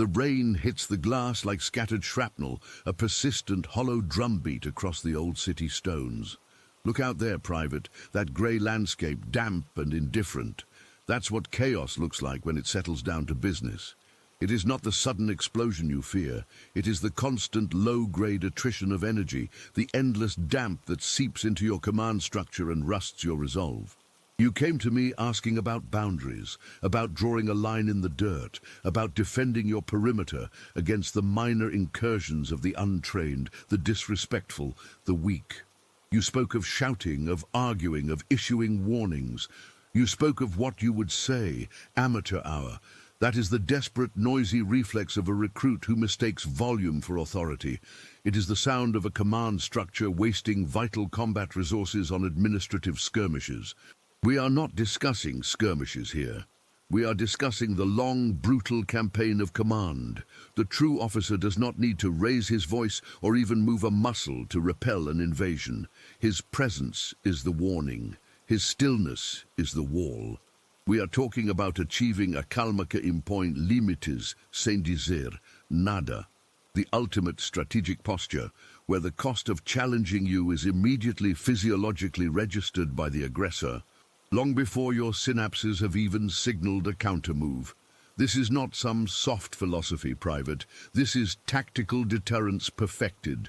The rain hits the glass like scattered shrapnel, a persistent hollow drumbeat across the old city stones. Look out there, Private, that grey landscape, damp and indifferent. That's what chaos looks like when it settles down to business. It is not the sudden explosion you fear. It is the constant low-grade attrition of energy, the endless damp that seeps into your command structure and rusts your resolve. You came to me asking about boundaries, about drawing a line in the dirt, about defending your perimeter against the minor incursions of the untrained, the disrespectful, the weak. You spoke of shouting, of arguing, of issuing warnings. You spoke of what you would say, amateur hour. That is the desperate, noisy reflex of a recruit who mistakes volume for authority. It is the sound of a command structure wasting vital combat resources on administrative skirmishes. We are not discussing skirmishes here. We are discussing the long, brutal campaign of command. The true officer does not need to raise his voice or even move a muscle to repel an invasion. His presence is the warning. His stillness is the wall. We are talking about achieving a calma que impõe limites sem dizer nada, the ultimate strategic posture, where the cost of challenging you is immediately physiologically registered by the aggressor, long before your synapses have even signaled a counter-move. This is not some soft philosophy, Private. This is tactical deterrence perfected.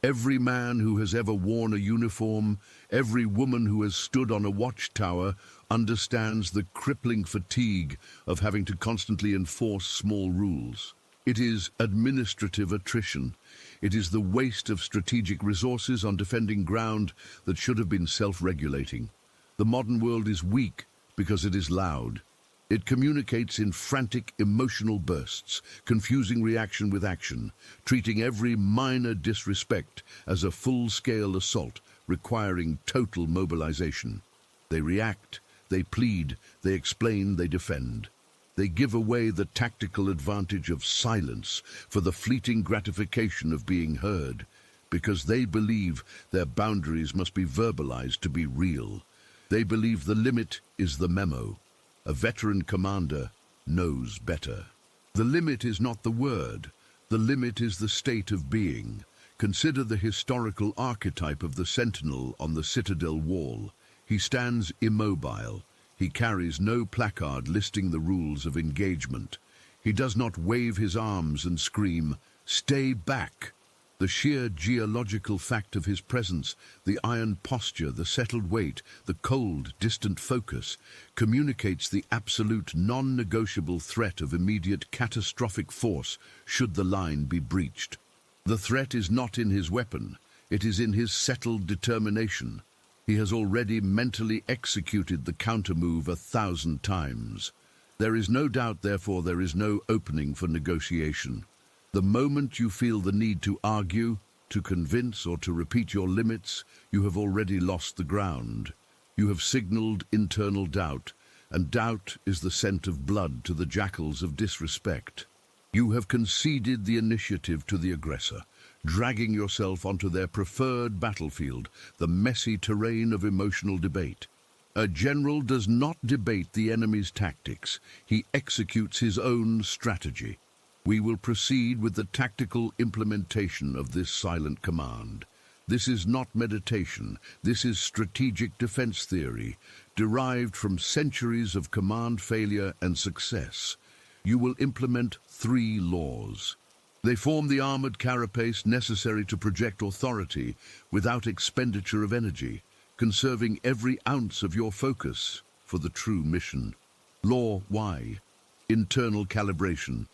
Every man who has ever worn a uniform, every woman who has stood on a watchtower, understands the crippling fatigue of having to constantly enforce small rules. It is administrative attrition. It is the waste of strategic resources on defending ground that should have been self-regulating. The modern world is weak because it is loud. It communicates in frantic emotional bursts, confusing reaction with action, treating every minor disrespect as a full-scale assault requiring total mobilization. They react, they plead, they explain, they defend. They give away the tactical advantage of silence for the fleeting gratification of being heard, because they believe their boundaries must be verbalized to be real. They believe the limit is the memo. A veteran commander knows better. The limit is not the word. The limit is the state of being. Consider the historical archetype of the Sentinel on the citadel wall. He stands immobile. He carries no placard listing the rules of engagement. He does not wave his arms and scream, "Stay back!" The sheer geological fact of his presence, the iron posture, the settled weight, the cold, distant focus, communicates the absolute non-negotiable threat of immediate catastrophic force should the line be breached. The threat is not in his weapon, it is in his settled determination. He has already mentally executed the countermove 1,000 times. There is no doubt, therefore, there is no opening for negotiation. The moment you feel the need to argue, to convince, or to repeat your limits, you have already lost the ground. You have signaled internal doubt, and doubt is the scent of blood to the jackals of disrespect. You have conceded the initiative to the aggressor, dragging yourself onto their preferred battlefield, the messy terrain of emotional debate. A general does not debate the enemy's tactics, he executes his own strategy. We will proceed with the tactical implementation of this silent command. This is not meditation, this is strategic defense theory, derived from centuries of command failure and success. You will implement 3 laws. They form the armored carapace necessary to project authority without expenditure of energy, conserving every ounce of your focus for the true mission. Law Y. Internal calibration.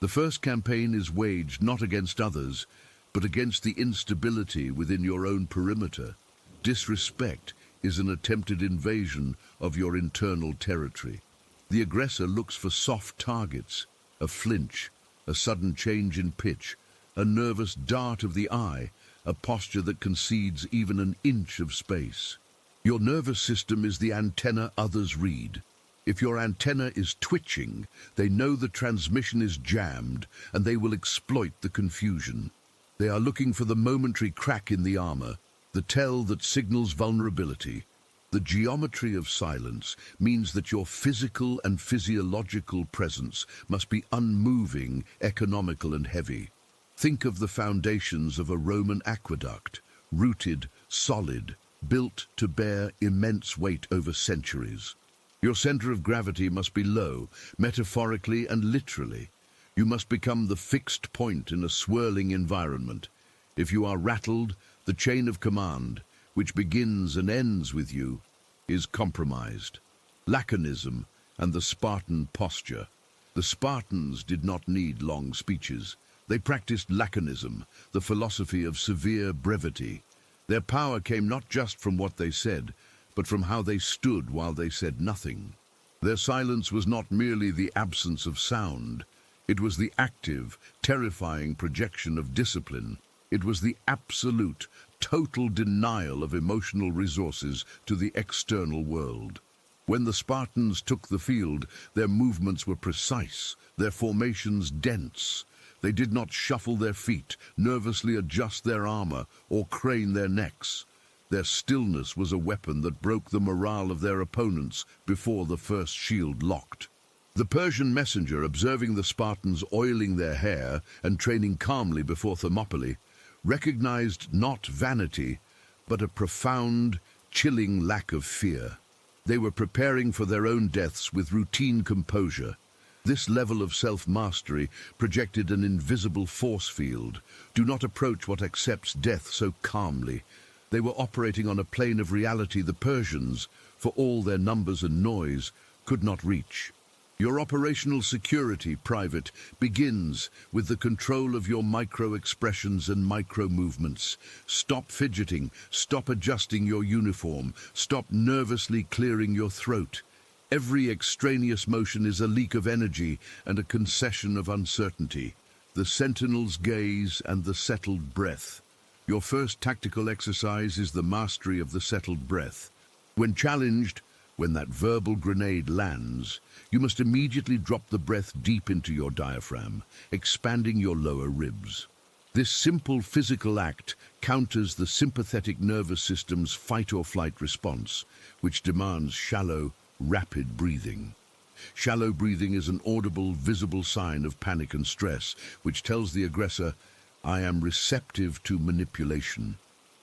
The first campaign is waged not against others, but against the instability within your own perimeter. Disrespect is an attempted invasion of your internal territory. The aggressor looks for soft targets, a flinch, a sudden change in pitch, a nervous dart of the eye, a posture that concedes even an inch of space. Your nervous system is the antenna others read. If your antenna is twitching, they know the transmission is jammed and they will exploit the confusion. They are looking for the momentary crack in the armor, the tell that signals vulnerability. The geometry of silence means that your physical and physiological presence must be unmoving, economical and heavy. Think of the foundations of a Roman aqueduct, rooted, solid, built to bear immense weight over centuries. Your center of gravity must be low, metaphorically and literally. You must become the fixed point in a swirling environment. If you are rattled, the chain of command, which begins and ends with you, is compromised. Laconism and the Spartan posture. The Spartans did not need long speeches. They practiced laconism, the philosophy of severe brevity. Their power came not just from what they said, but from how they stood while they said nothing. Their silence was not merely the absence of sound. It was the active, terrifying projection of discipline. It was the absolute, total denial of emotional resources to the external world. When the Spartans took the field, their movements were precise, their formations dense. They did not shuffle their feet, nervously adjust their armor, or crane their necks. Their stillness was a weapon that broke the morale of their opponents before the first shield locked. The Persian messenger, observing the Spartans oiling their hair and training calmly before Thermopylae, recognized not vanity, but a profound, chilling lack of fear. They were preparing for their own deaths with routine composure. This level of self-mastery projected an invisible force field. Do not approach what accepts death so calmly. They were operating on a plane of reality the Persians, for all their numbers and noise, could not reach. Your operational security, Private, begins with the control of your micro-expressions and micro-movements. Stop fidgeting, stop adjusting your uniform, stop nervously clearing your throat. Every extraneous motion is a leak of energy and a concession of uncertainty. The Sentinel's gaze and the settled breath. Your first tactical exercise is the mastery of the settled breath. When challenged, when that verbal grenade lands, you must immediately drop the breath deep into your diaphragm, expanding your lower ribs. This simple physical act counters the sympathetic nervous system's fight-or-flight response, which demands shallow, rapid breathing. Shallow breathing is an audible, visible sign of panic and stress, which tells the aggressor, "I am receptive to manipulation."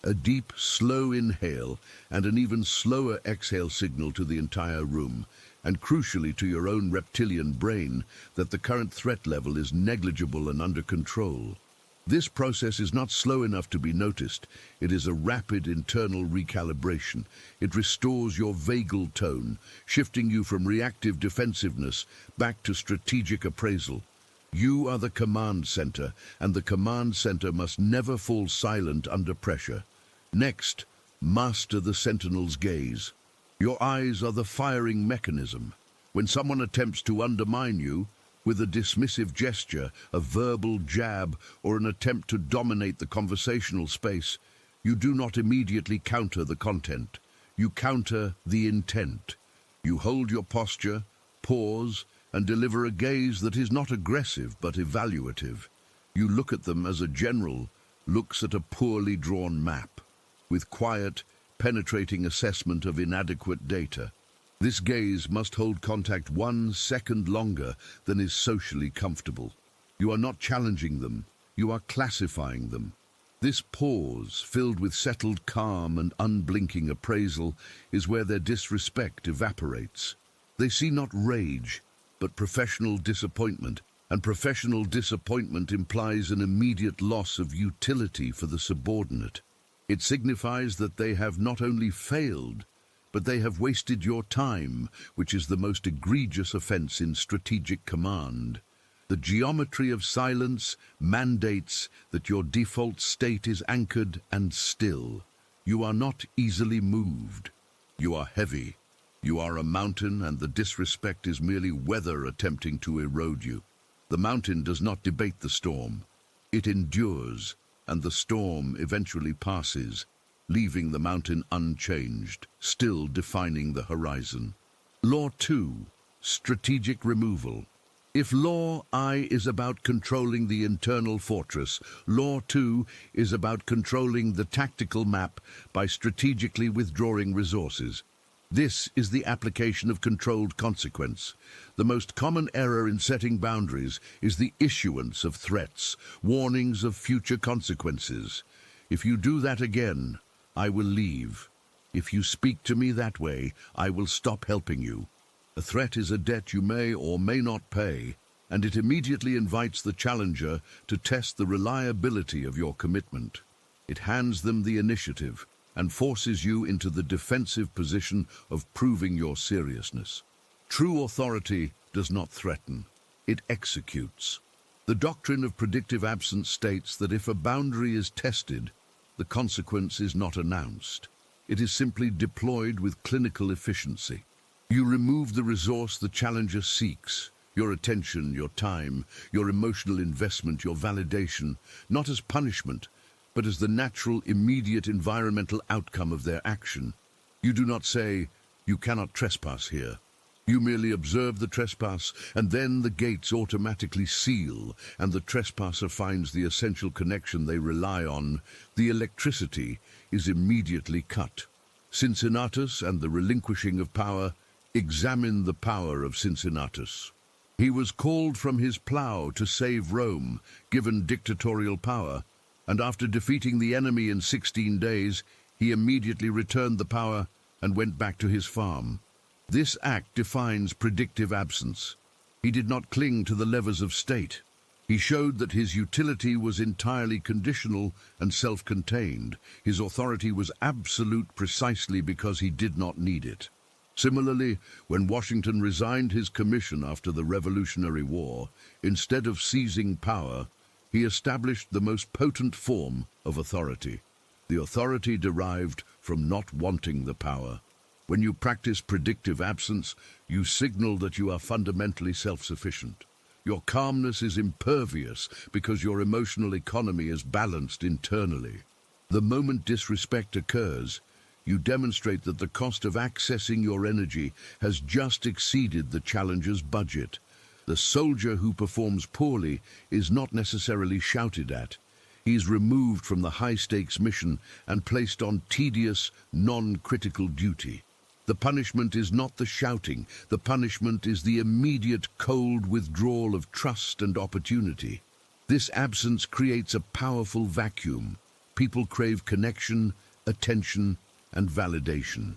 A deep, slow inhale and an even slower exhale signal to the entire room, and crucially to your own reptilian brain, that the current threat level is negligible and under control. This process is not slow enough to be noticed. It is a rapid internal recalibration. It restores your vagal tone, shifting you from reactive defensiveness back to strategic appraisal. You are the command center, and the command center must never fall silent under pressure. Next, master the Sentinel's gaze. Your eyes are the firing mechanism. When someone attempts to undermine you, with a dismissive gesture, a verbal jab, or an attempt to dominate the conversational space, you do not immediately counter the content. You counter the intent. You hold your posture, pause, and deliver a gaze that is not aggressive but evaluative. You look at them as a general looks at a poorly drawn map, with quiet, penetrating assessment of inadequate data. This gaze must hold contact 1 second longer than is socially comfortable. You are not challenging them, you are classifying them. This pause, filled with settled calm and unblinking appraisal, is where their disrespect evaporates. They see not rage, but professional disappointment, and professional disappointment implies an immediate loss of utility for the subordinate. It signifies that they have not only failed, but they have wasted your time, which is the most egregious offense in strategic command. The geometry of silence mandates that your default state is anchored and still. You are not easily moved. You are heavy. You are a mountain, and the disrespect is merely weather attempting to erode you. The mountain does not debate the storm. It endures, and the storm eventually passes, leaving the mountain unchanged, still defining the horizon. Law 2. Strategic removal. If Law I is about controlling the internal fortress, Law 2 is about controlling the tactical map by strategically withdrawing resources. This is the application of controlled consequence. The most common error in setting boundaries is the issuance of threats, warnings of future consequences. If you do that again, I will leave. If you speak to me that way, I will stop helping you. A threat is a debt you may or may not pay, and it immediately invites the challenger to test the reliability of your commitment. It hands them the initiative and forces you into the defensive position of proving your seriousness. True authority does not threaten, it executes. The doctrine of predictive absence states that if a boundary is tested, the consequence is not announced. It is simply deployed with clinical efficiency. You remove the resource the challenger seeks, your attention, your time, your emotional investment, your validation, not as punishment, but as the natural, immediate environmental outcome of their action. You do not say, "You cannot trespass here." You merely observe the trespass, and then the gates automatically seal, and the trespasser finds the essential connection they rely on. The electricity is immediately cut. Cincinnatus and the relinquishing of power. Examine the power of Cincinnatus. He was called from his plough to save Rome, given dictatorial power, and after defeating the enemy in 16 days, he immediately returned the power and went back to his farm. This act defines predictive absence. He did not cling to the levers of state. He showed that his utility was entirely conditional and self-contained. His authority was absolute precisely because he did not need it. Similarly, when Washington resigned his commission after the Revolutionary War, instead of seizing power, he established the most potent form of authority. The authority derived from not wanting the power. When you practice predictive absence, you signal that you are fundamentally self-sufficient. Your calmness is impervious because your emotional economy is balanced internally. The moment disrespect occurs, you demonstrate that the cost of accessing your energy has just exceeded the challenger's budget. The soldier who performs poorly is not necessarily shouted at. He is removed from the high-stakes mission and placed on tedious, non-critical duty. The punishment is not the shouting. The punishment is the immediate, cold withdrawal of trust and opportunity. This absence creates a powerful vacuum. People crave connection, attention, and validation.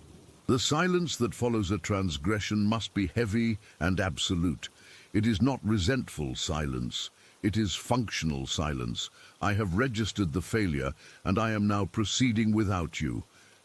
The silence that follows a transgression must be heavy and absolute. It is not resentful silence. It is functional silence. I have registered the failure, and I am now proceeding without you.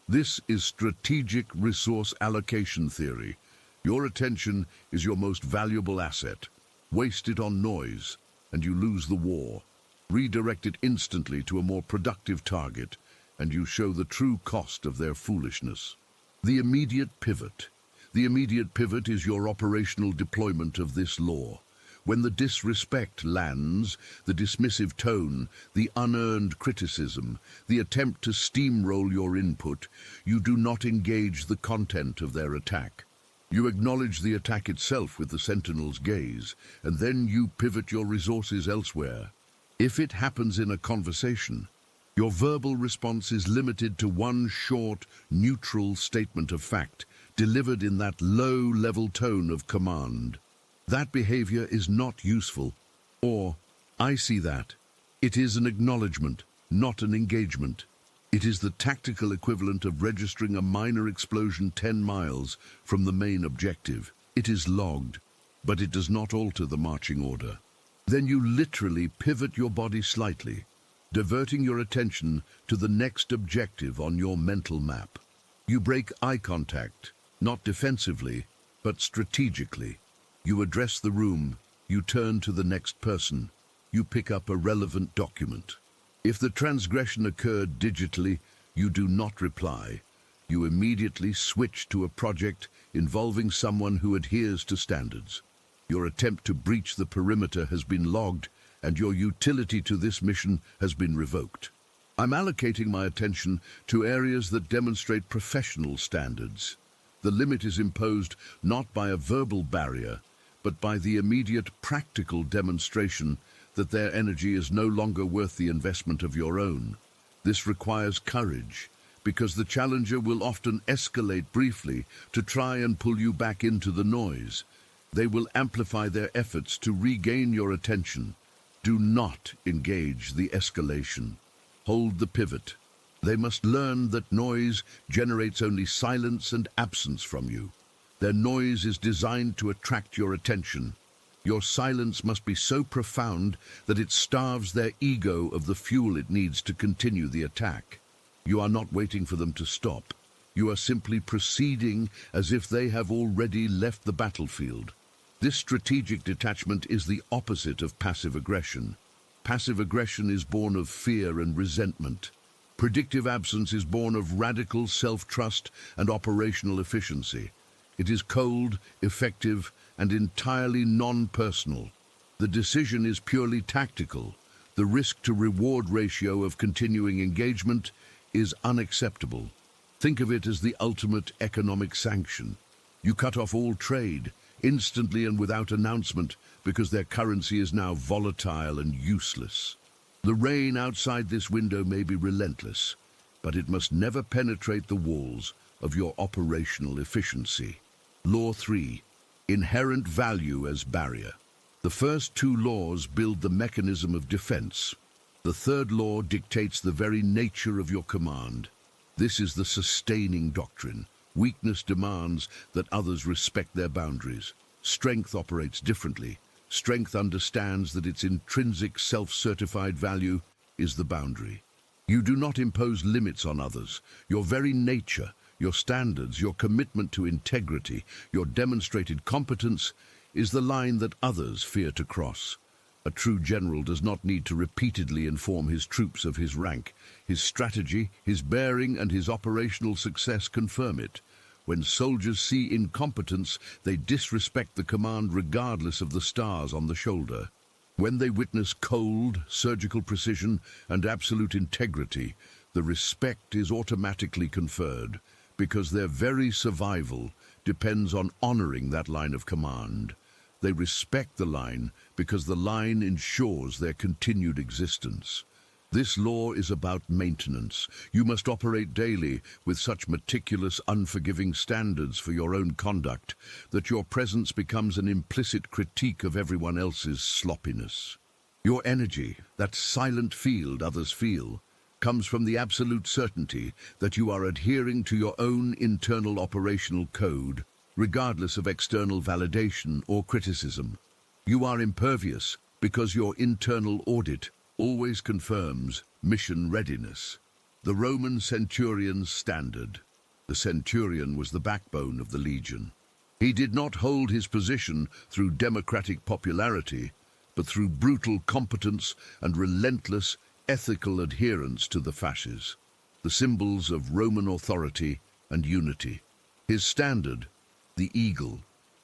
This is strategic resource allocation theory. Your attention is your most valuable asset. Waste it on noise, and you lose the war. Redirect it instantly to a more productive target, and you show the true cost of their foolishness. The immediate pivot. The immediate pivot is your operational deployment of this law. When the disrespect lands, the dismissive tone, the unearned criticism, the attempt to steamroll your input, you do not engage the content of their attack. You acknowledge the attack itself with the Sentinel's gaze, and then you pivot your resources elsewhere. If it happens in a conversation, your verbal response is limited to one short, neutral statement of fact, delivered in that low-level tone of command. That behavior is not useful, or, I see that. It is an acknowledgement, not an engagement. It is the tactical equivalent of registering a minor explosion 10 miles from the main objective. It is logged, but it does not alter the marching order. Then you literally pivot your body slightly, diverting your attention to the next objective on your mental map. You break eye contact, not defensively, but strategically. You address the room, you turn to the next person, you pick up a relevant document. If the transgression occurred digitally, you do not reply. You immediately switch to a project involving someone who adheres to standards. Your attempt to breach the perimeter has been logged, and your utility to this mission has been revoked. I'm allocating my attention to areas that demonstrate professional standards. The limit is imposed not by a verbal barrier, but by the immediate practical demonstration that their energy is no longer worth the investment of your own. This requires courage, because the challenger will often escalate briefly to try and pull you back into the noise. They will amplify their efforts to regain your attention. Do not engage the escalation. Hold the pivot. They must learn that noise generates only silence and absence from you. Their noise is designed to attract your attention. Your silence must be so profound that it starves their ego of the fuel it needs to continue the attack. You are not waiting for them to stop. You are simply proceeding as if they have already left the battlefield. This strategic detachment is the opposite of passive aggression. Passive aggression is born of fear and resentment. Predictive absence is born of radical self-trust and operational efficiency. It is cold, effective, and entirely non-personal. The decision is purely tactical. The risk-to-reward ratio of continuing engagement is unacceptable. Think of it as the ultimate economic sanction. You cut off all trade, instantly and without announcement, because their currency is now volatile and useless. The rain outside this window may be relentless, but it must never penetrate the walls of your operational efficiency. Law 3. Inherent value as barrier. The first two laws build the mechanism of defense. The third law dictates the very nature of your command. This is the sustaining doctrine. Weakness demands that others respect their boundaries. Strength operates differently. Strength understands that its intrinsic self-certified value is the boundary. You do not impose limits on others. Your very nature, your standards, your commitment to integrity, your demonstrated competence is the line that others fear to cross. A true general does not need to repeatedly inform his troops of his rank. His strategy, his bearing, and his operational success confirm it. When soldiers see incompetence, they disrespect the command regardless of the stars on the shoulder. When they witness cold, surgical precision, and absolute integrity, the respect is automatically conferred, because their very survival depends on honoring that line of command. They respect the line because the line ensures their continued existence. This law is about maintenance. You must operate daily with such meticulous, unforgiving standards for your own conduct that your presence becomes an implicit critique of everyone else's sloppiness. Your energy, that silent field others feel, comes from the absolute certainty that you are adhering to your own internal operational code, regardless of external validation or criticism. You are impervious because your internal audit always confirms mission readiness. The Roman centurion's standard. The centurion was the backbone of the legion. He did not hold his position through democratic popularity, but through brutal competence and relentless ethical adherence to the fasces, the symbols of Roman authority and unity. His standard, the eagle,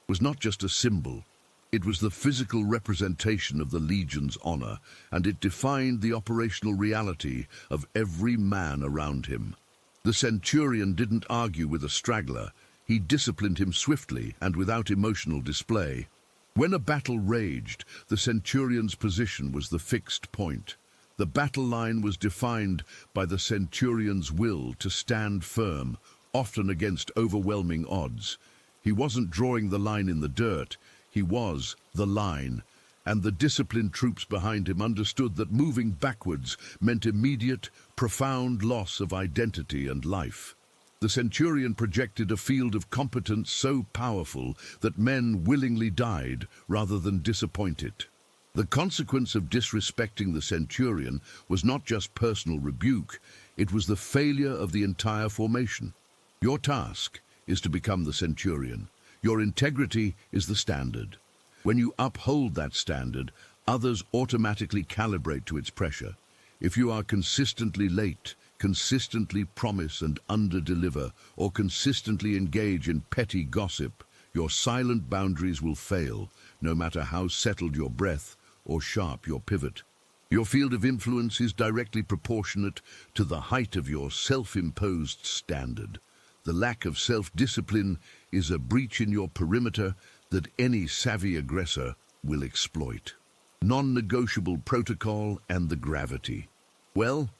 was not just a symbol. It was the physical representation of the legion's honor, and it defined the operational reality of every man around him. The centurion didn't argue with a straggler. He disciplined him swiftly and without emotional display. When a battle raged, the centurion's position was the fixed point. The battle line was defined by the centurion's will to stand firm, often against overwhelming odds. He wasn't drawing the line in the dirt. He was the line, and the disciplined troops behind him understood that moving backwards meant immediate, profound loss of identity and life. The centurion projected a field of competence so powerful that men willingly died rather than disappoint it. The consequence of disrespecting the centurion was not just personal rebuke, it was the failure of the entire formation. Your task is to become the centurion. Your integrity is the standard. When you uphold that standard, others automatically calibrate to its pressure. If you are consistently late, consistently promise and underdeliver, or consistently engage in petty gossip, your silent boundaries will fail, no matter how settled your breath or sharp your pivot. Your field of influence is directly proportionate to the height of your self-imposed standard. The lack of self-discipline is a breach in your perimeter that any savvy aggressor will exploit. Non-negotiable protocol and the gravity. Well,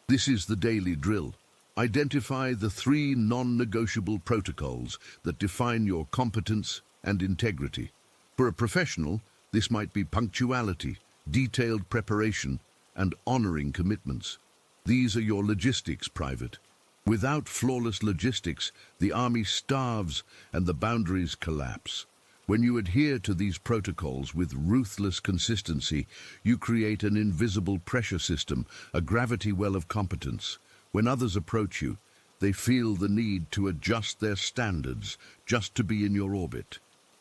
this is the daily drill. Identify the 3 non-negotiable protocols that define your competence and integrity. For a professional, this might be punctuality, detailed preparation, and honoring commitments. These are your logistics, Private. Without flawless logistics, the army starves and the boundaries collapse. When you adhere to these protocols with ruthless consistency, you create an invisible pressure system, a gravity well of competence. When others approach you, they feel the need to adjust their standards just to be in your orbit.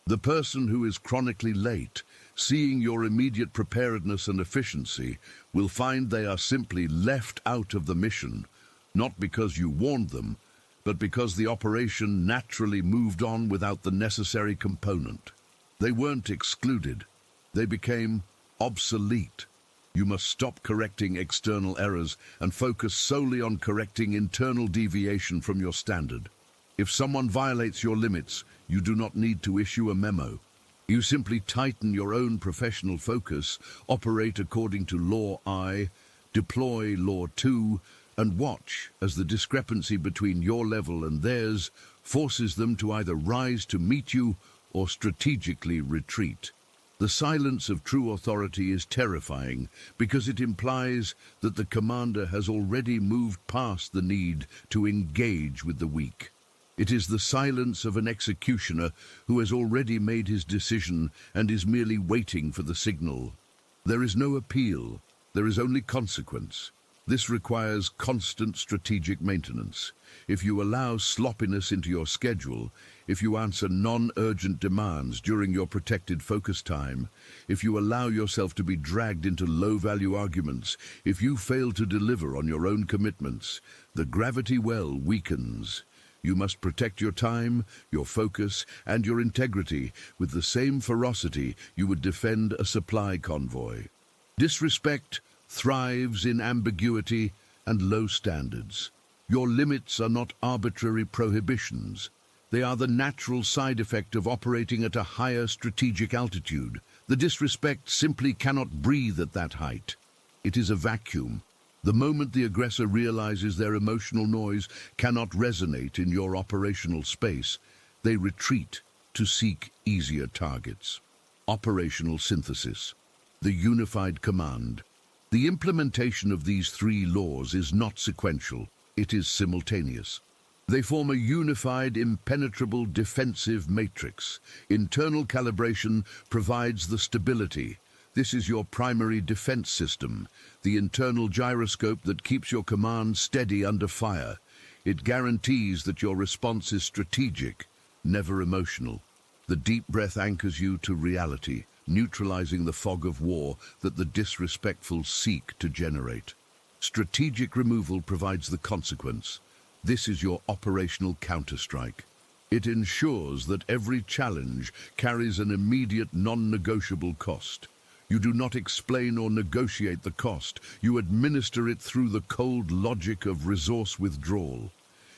The person who is chronically late, seeing your immediate preparedness and efficiency, will find they are simply left out of the mission, not because you warned them, but because the operation naturally moved on without the necessary component. They weren't excluded. They became obsolete. You must stop correcting external errors and focus solely on correcting internal deviation from your standard. If someone violates your limits, you do not need to issue a memo. You simply tighten your own professional focus, operate according to Law I, deploy Law 2, and watch as the discrepancy between your level and theirs forces them to either rise to meet you or strategically retreat. The silence of true authority is terrifying because it implies that the commander has already moved past the need to engage with the weak. It is the silence of an executioner who has already made his decision and is merely waiting for the signal. There is no appeal, there is only consequence. This requires constant strategic maintenance. If you allow sloppiness into your schedule, if you answer non-urgent demands during your protected focus time, if you allow yourself to be dragged into low-value arguments, if you fail to deliver on your own commitments, the gravity well weakens. You must protect your time, your focus, and your integrity with the same ferocity you would defend a supply convoy. Disrespect thrives in ambiguity and low standards. Your limits are not arbitrary prohibitions. They are the natural side effect of operating at a higher strategic altitude. The disrespect simply cannot breathe at that height. It is a vacuum. The moment the aggressor realizes their emotional noise cannot resonate in your operational space, they retreat to seek easier targets. Operational synthesis. The unified command. The implementation of these 3 laws is not sequential, it is simultaneous. They form a unified, impenetrable defensive matrix. Internal calibration provides the stability. This is your primary defense system, the internal gyroscope that keeps your command steady under fire. It guarantees that your response is strategic, never emotional. The deep breath anchors you to reality, neutralizing the fog of war that the disrespectful seek to generate. Strategic removal provides the consequence. This is your operational counterstrike. It ensures that every challenge carries an immediate non-negotiable cost. You do not explain or negotiate the cost. You administer it through the cold logic of resource withdrawal.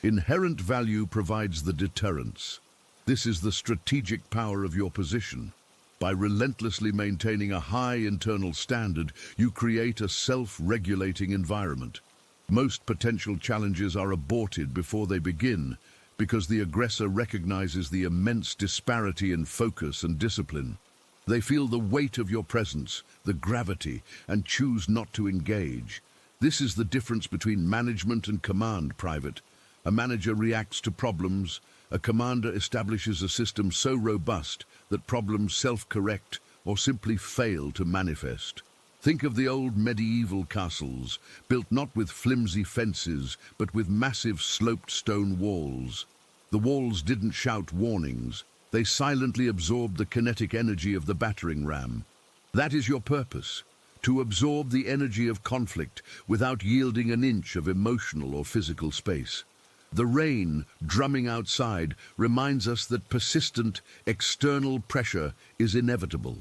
Inherent value provides the deterrence. This is the strategic power of your position. By relentlessly maintaining a high internal standard, you create a self-regulating environment. Most potential challenges are aborted before they begin because the aggressor recognizes the immense disparity in focus and discipline. They feel the weight of your presence, the gravity, and choose not to engage. This is the difference between management and command, Private. A manager reacts to problems. A commander establishes a system so robust that problems self-correct or simply fail to manifest. Think of the old medieval castles, built not with flimsy fences, but with massive sloped stone walls. The walls didn't shout warnings. They silently absorbed the kinetic energy of the battering ram. That is your purpose, to absorb the energy of conflict without yielding an inch of emotional or physical space. The rain, drumming outside, reminds us that persistent external pressure is inevitable.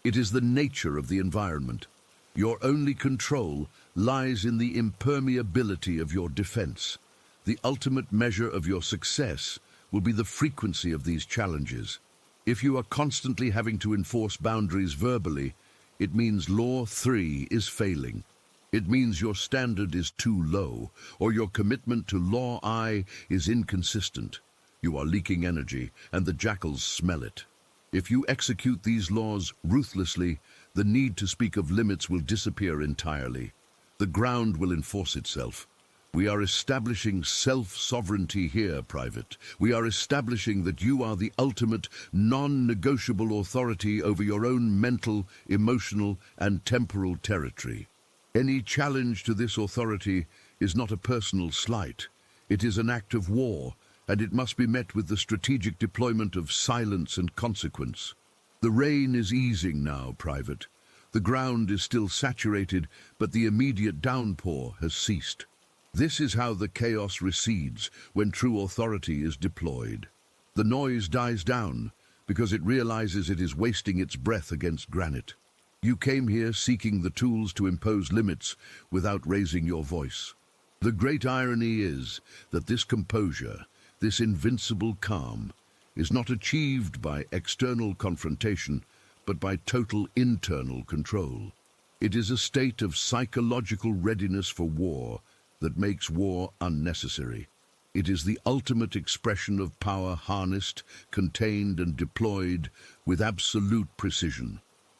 It is the nature of the environment. Your only control lies in the impermeability of your defense. The ultimate measure of your success will be the frequency of these challenges. If you are constantly having to enforce boundaries verbally, it means Law 3 is failing. It means your standard is too low, or your commitment to Law I is inconsistent. You are leaking energy, and the jackals smell it. If you execute these laws ruthlessly, the need to speak of limits will disappear entirely. The ground will enforce itself. We are establishing self-sovereignty here, Private. We are establishing that you are the ultimate, non-negotiable authority over your own mental, emotional, and temporal territory. Any challenge to this authority is not a personal slight. It is an act of war, and it must be met with the strategic deployment of silence and consequence. The rain is easing now, Private. The ground is still saturated, but the immediate downpour has ceased. This is how the chaos recedes when true authority is deployed. The noise dies down because it realizes it is wasting its breath against granite. You came here seeking the tools to impose limits without raising your voice. The great irony is that this composure, this invincible calm, is not achieved by external confrontation, but by total internal control. It is a state of psychological readiness for war that makes war unnecessary. It is the ultimate expression of power harnessed, contained, and deployed with absolute precision.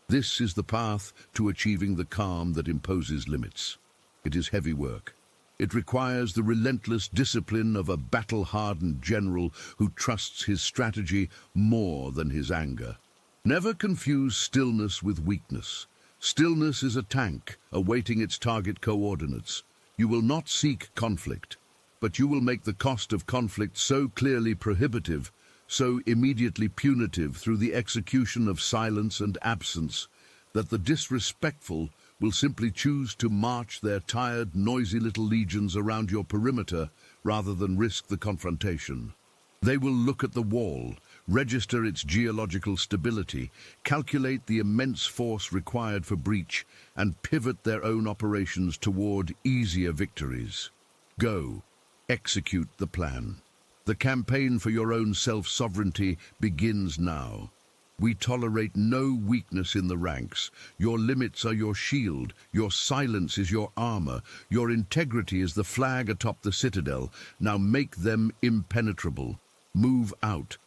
This is the path to achieving the calm that imposes limits. It is heavy work. It requires the relentless discipline of a battle-hardened general who trusts his strategy more than his anger. Never confuse stillness with weakness. Stillness is a tank awaiting its target coordinates. You will not seek conflict, but you will make the cost of conflict so clearly prohibitive, so immediately punitive through the execution of silence and absence, that the disrespectful will simply choose to march their tired, noisy little legions around your perimeter rather than risk the confrontation. They will look at the wall, register its geological stability, calculate the immense force required for breach, and pivot their own operations toward easier victories. Go, execute the plan. The campaign for your own self-sovereignty begins now. We tolerate no weakness in the ranks. Your limits are your shield, your silence is your armor, your integrity is the flag atop the citadel. Now make them impenetrable. Move out,